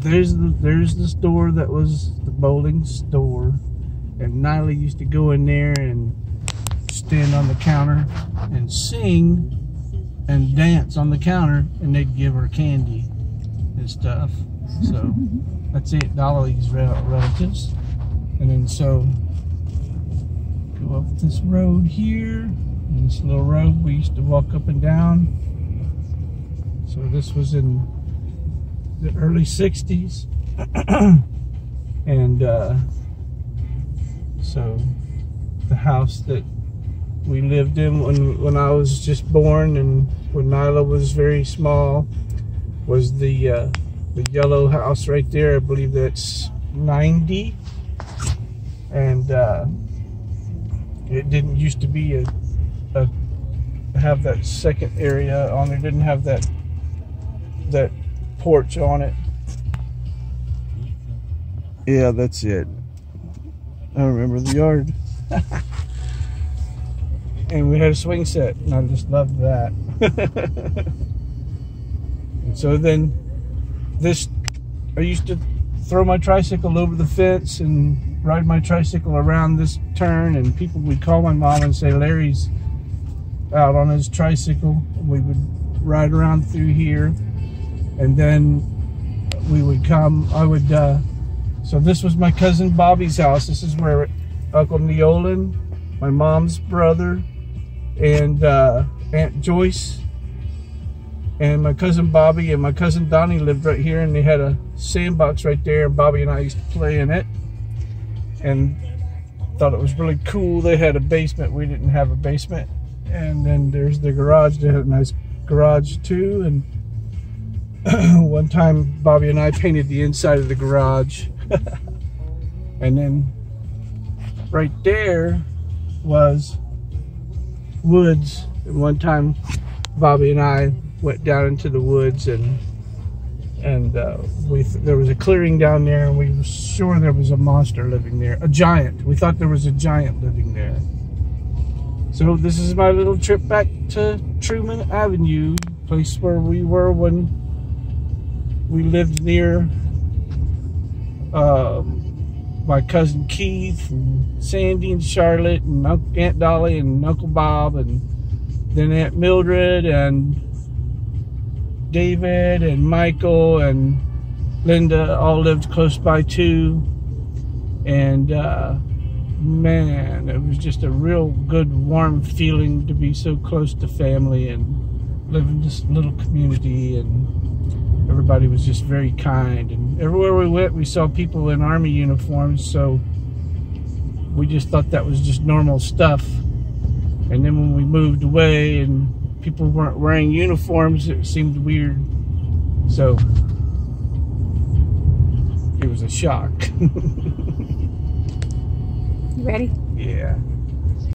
there's the store that was the bowling store, and Nila used to go in there and stand on the counter and sing and dance on the counter, and they'd give her candy and stuff. So that's it, all these relatives. And then so go up this road here, and this little road we used to walk up and down. So this was in the early 60s. And so the house that we lived in when I was just born and when Nila was very small was the yellow house right there. I believe that's 90. And it didn't used to be have that second area on there. Didn't have that porch on it. Yeah, that's it. I remember the yard. And we had a swing set, and I just loved that. And so then I used to throw my tricycle over the fence and ride my tricycle around this turn, and people would call my mom and say Larry's out on his tricycle. We would ride around through here, and then we would come. So this was my cousin Bobby's house. This is where Uncle Nila, my mom's brother, and Aunt Joyce, and my cousin Bobby and my cousin Donnie lived right here, and they had a sandbox right there, and Bobby and I used to play in it and thought it was really cool. They had a basement. We didn't have a basement. And then there's the garage. They had a nice garage too. And one time Bobby and I painted the inside of the garage. And then right there was woods. And one time Bobby and I went down into the woods, and there was a clearing down there, and we were sure there was a monster living there, a giant. We thought there was a giant living there. So this is my little trip back to Truman Avenue, place where we were when we lived near my cousin Keith and Sandy and Charlotte and Aunt Dolly and Uncle Bob, and then Aunt Mildred and David and Michael and Linda all lived close by too. And man, it was just a real good warm feeling to be so close to family and live in this little community, and everybody was just very kind, and everywhere we went we saw people in army uniforms, so we just thought that was just normal stuff. And then when we moved away and people weren't wearing uniforms, it seemed weird. So it was a shock. You ready? Yeah.